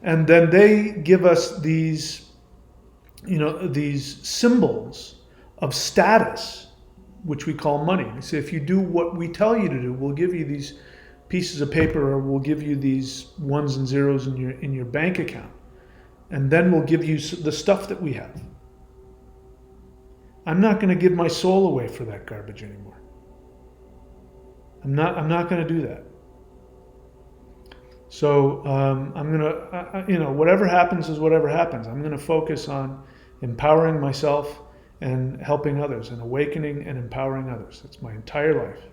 And then they give us these symbols of status, which we call money. They say, if you do what we tell you to do, we'll give you these pieces of paper, or we'll give you these ones and zeros in your bank account. And then we'll give you the stuff that we have. I'm not going to give my soul away for that garbage anymore. I'm not going to do that. So I'm going to, whatever happens is whatever happens. I'm going to focus on empowering myself and helping others, and awakening and empowering others. That's my entire life.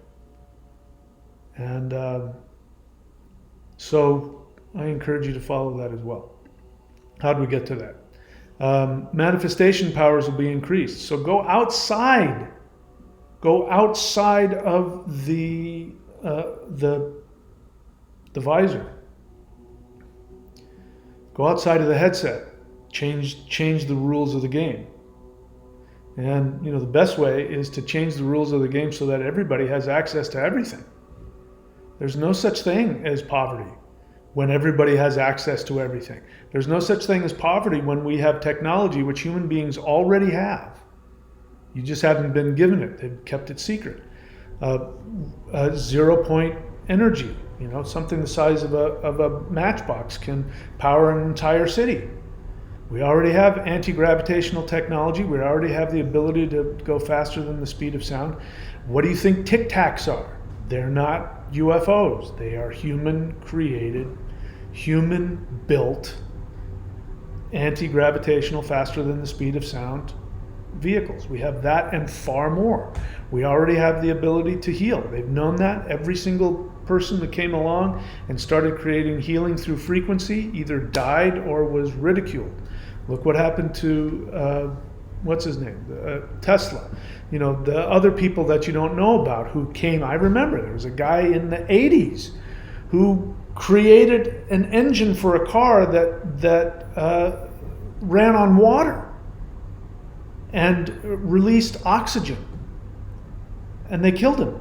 And so I encourage you to follow that as well. How do we get to that? Manifestation powers will be increased. So go outside of the visor. Go outside of the headset. Change the rules of the game. And the best way is to change the rules of the game so that everybody has access to everything. There's no such thing as poverty when everybody has access to everything. There's no such thing as poverty when we have technology which human beings already have. You just haven't been given it. They've kept it secret. 0-point energy, something the size of a matchbox can power an entire city. We already have anti-gravitational technology. We already have the ability to go faster than the speed of sound. What do you think Tic Tacs are? They're not UFOs. They are human-created, human-built, anti-gravitational, faster than the speed of sound vehicles. We have that and far more. We already have the ability to heal. They've known that. Every single person that came along and started creating healing through frequency either died or was ridiculed. Look what happened to, what's his name? Tesla. The other people that you don't know about who came. I remember there was a guy in the 80s who created an engine for a car that ran on water and released oxygen. And they killed him.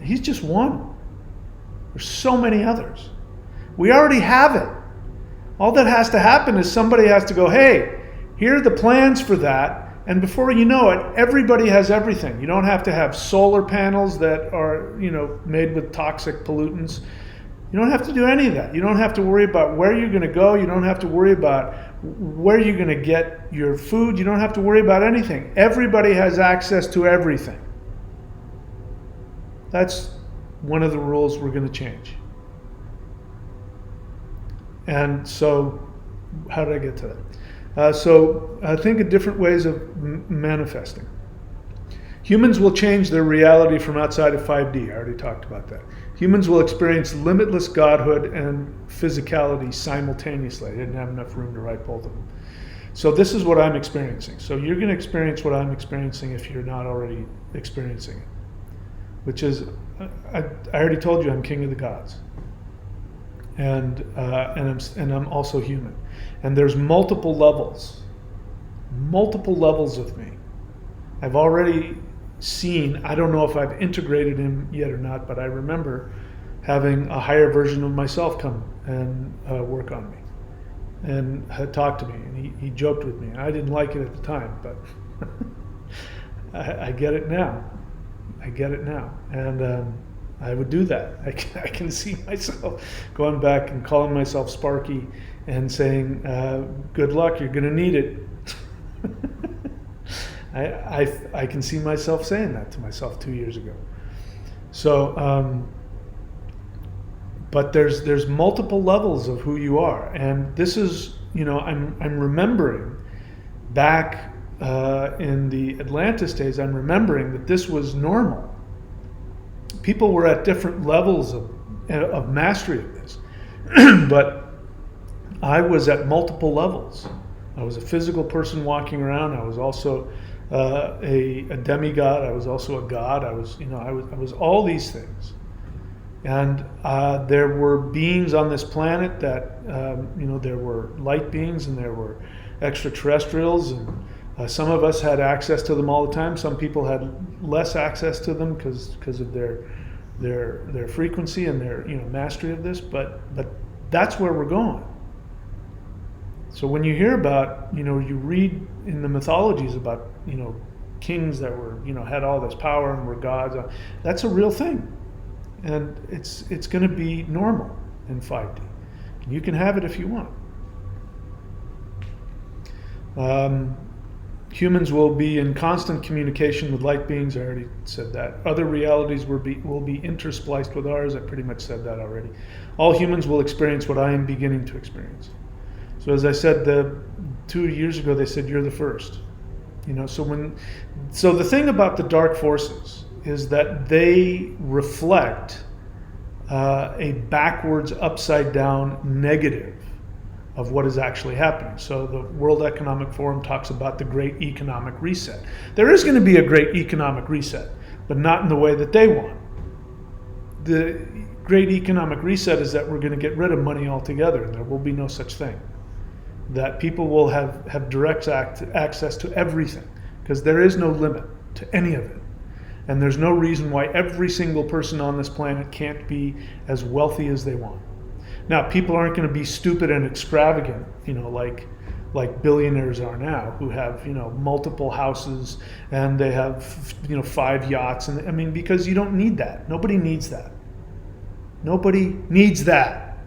He's just one. There's so many others. We already have it. All that has to happen is somebody has to go, hey, here are the plans for that. And before you know it, everybody has everything. You don't have to have solar panels that are, made with toxic pollutants. You don't have to do any of that. You don't have to worry about where you're going to go. You don't have to worry about where you're going to get your food. You don't have to worry about anything. Everybody has access to everything. That's one of the rules we're going to change. And so, how did I get to that? So think of different ways of manifesting. Humans will change their reality from outside of 5D. I already talked about that. Humans will experience limitless godhood and physicality simultaneously. I didn't have enough room to write both of them. So this is what I'm experiencing. So you're going to experience what I'm experiencing if you're not already experiencing it. Which is, I already told you I'm king of the gods. and I'm also human. And there's multiple levels of me. I've already seen, I don't know if I've integrated him yet or not, but I remember having a higher version of myself come and work on me and talk to me. And he joked with me. I didn't like it at the time, but I get it now. And I would do that. I can see myself going back and calling myself Sparky and saying, good luck, you're going to need it. I can see myself saying that to myself 2 years ago. So, but there's multiple levels of who you are. And this is, I'm remembering back in the Atlantis days, I'm remembering that this was normal. People were at different levels of mastery of this. But I was at multiple levels. I was a physical person walking around. I was also a demigod. I was also a god. I was all these things. And there were beings on this planet that, there were light beings and there were extraterrestrials, and some of us had access to them all the time. Some people had less access to them because of their frequency and their mastery of this. But that's where we're going. So when you hear about, you read in the mythologies about, kings that were, had all this power and were gods, that's a real thing. And it's going to be normal in 5D. You can have it if you want. Humans will be in constant communication with light beings. I already said that. Other realities will be interspliced with ours. I pretty much said that already. All humans will experience what I am beginning to experience. So as I said, 2 years ago, they said, you're the first. So the thing about the dark forces is that they reflect a backwards, upside down negative of what is actually happening. So the World Economic Forum talks about the Great Economic Reset. There is going to be a Great Economic Reset, but not in the way that they want. The Great Economic Reset is that we're going to get rid of money altogether, and there will be no such thing. That people will have direct access to everything, because there is no limit to any of it. And there's no reason why every single person on this planet can't be as wealthy as they want. Now, people aren't going to be stupid and extravagant, like billionaires are now, who have, multiple houses and they have, 5 yachts. And because you don't need that. Nobody needs that. Nobody needs that.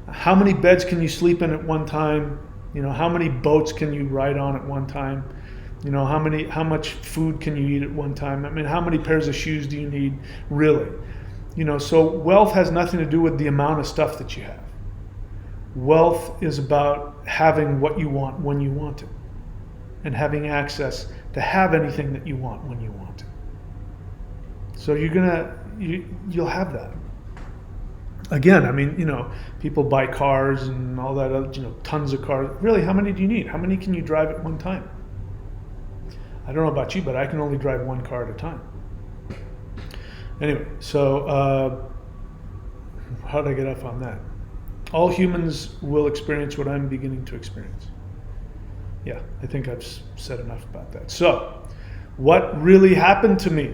How many beds can you sleep in at one time? How many boats can you ride on at one time? How much food can you eat at one time? How many pairs of shoes do you need, really? So wealth has nothing to do with the amount of stuff that you have. Wealth is about having what you want when you want it, and having access to have anything that you want when you want it. So you'll have that. Again, people buy cars and all that other, tons of cars. Really, how many do you need? How many can you drive at one time? I don't know about you, but I can only drive one car at a time. Anyway, so how did I get off on that? All humans will experience what I'm beginning to experience. Yeah, I think I've said enough about that. So, what really happened to me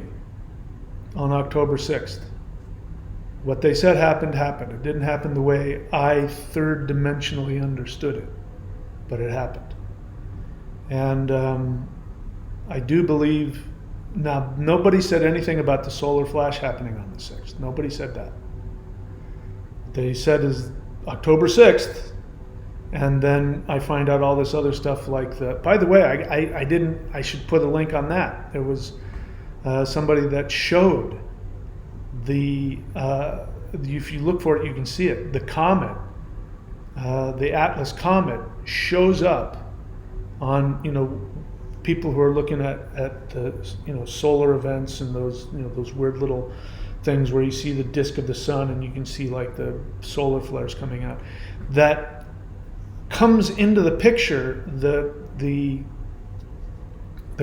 on October 6th? What they said happened. It didn't happen the way I third dimensionally understood it, but it happened. And I do believe, now nobody said anything about the solar flash happening on the 6th. Nobody said that. They said is October 6th, and then I find out all this other stuff like by the way, I should put a link on that. There was somebody that showed if you look for it, you can see it. The comet, the Atlas comet, shows up on people who are looking at the solar events and those those weird little things where you see the disk of the sun and you can see like the solar flares coming out. That comes into the picture. The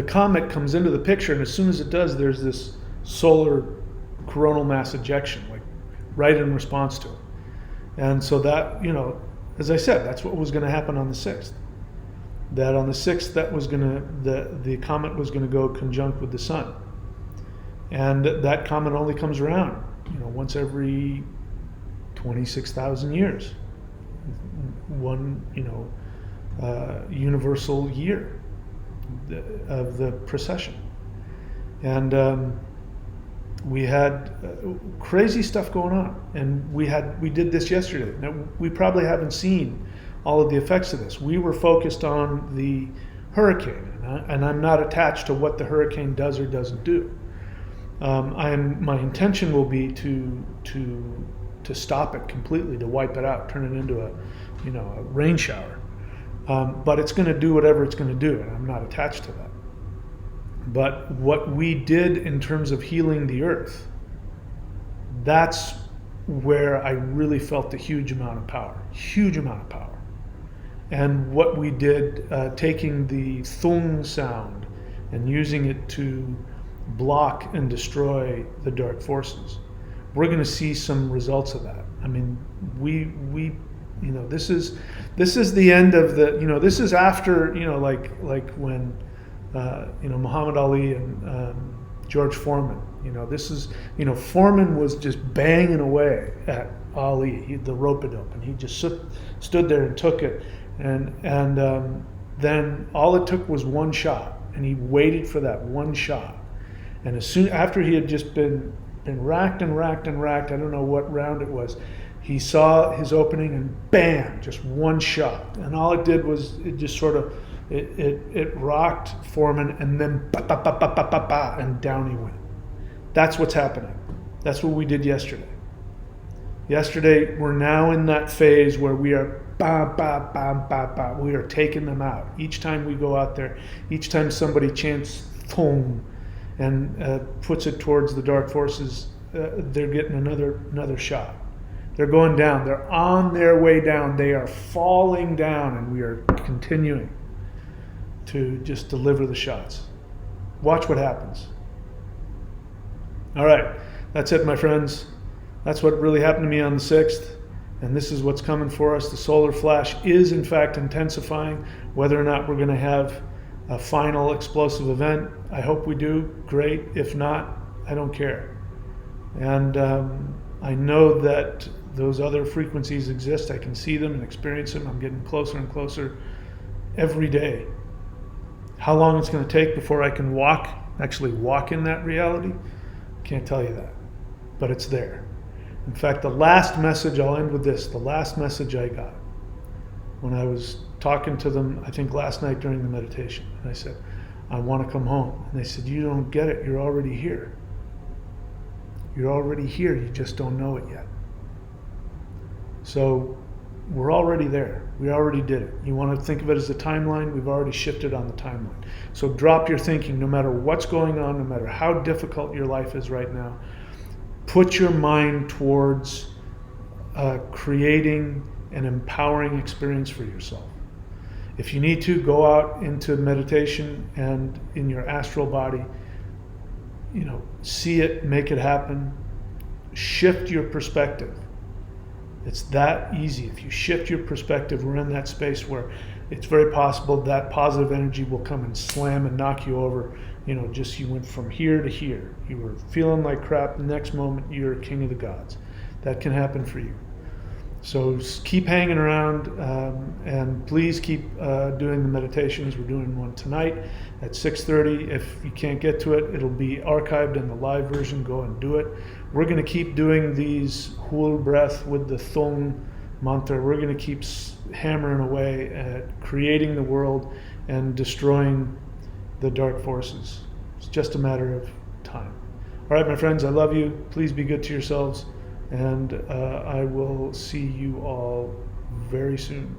comet comes into the picture, and as soon as it does, there's this solar coronal mass ejection, like right in response to it. And so that, as I said, that's what was going to happen on the 6th. That on the 6th, the comet was going to go conjunct with the sun. And that comet only comes around, once every 26,000 years. One, universal year of the precession. And we had crazy stuff going on, and we did this yesterday. Now, we probably haven't seen all of the effects of this. We were focused on the hurricane, and I'm not attached to what the hurricane does or doesn't do. My intention will be to stop it completely, to wipe it out, turn it into a rain shower. But it's going to do whatever it's going to do, and I'm not attached to that. But what we did in terms of healing the earth, that's where I really felt a huge amount of power. And what we did, taking the thung sound and using it to block and destroy the dark forces, we're going to see some results of that. I mean, this is the end of the, this is after, like when, Muhammad Ali and George Foreman, this is, Foreman was just banging away at Ali, the rope-a-dope, and he just stood there and took it. And then all it took was one shot, and he waited for that one shot. And as soon after he had just been racked, I don't know what round it was, he saw his opening and bam, just one shot. And all it did was it just sort of it rocked Foreman, and then and down he went. That's what's happening. That's what we did yesterday. Yesterday, we're now in that phase where we are we are taking them out. Each time we go out there, each time somebody chants thong and puts it towards the dark forces, they're getting another shot. They're going down. They're on their way down. They are falling down, and we are continuing to just deliver the shots. Watch what happens. All right, that's it, my friends. That's what really happened to me on the 6th, and this is what's coming for us. The solar flash is, in fact, intensifying. Whether or not we're going to have a final explosive event, I hope we do. Great. If not, I don't care. And I know that those other frequencies exist. I can see them and experience them. I'm getting closer and closer every day. How long it's going to take before I can actually walk in that reality, can't tell you that, but it's there. In fact, the last message, I'll end with this, the last message I got when I was talking to them, I think last night during the meditation, and I said, I want to come home. And they said, you don't get it, you're already here. You're already here, you just don't know it yet. So we're already there. We already did it. You want to think of it as a timeline? We've already shifted on the timeline. So drop your thinking, no matter what's going on, no matter how difficult your life is right now. Put your mind towards creating an empowering experience for yourself. If you need to, go out into meditation and in your astral body, see it, make it happen. Shift your perspective. It's that easy. If you shift your perspective, we're in that space where it's very possible that positive energy will come and slam and knock you over. Just you went from here to here. You were feeling like crap. The next moment, you're king of the gods. That can happen for you. So keep hanging around, and please keep doing the meditations. We're doing one tonight at 6:30. If you can't get to it, it'll be archived in the live version. Go and do it. We're going to keep doing these whole breath with the thong mantra. We're going to keep hammering away at creating the world and destroying the dark forces. It's just a matter of time. All right, my friends, I love you. Please be good to yourselves. And I will see you all very soon.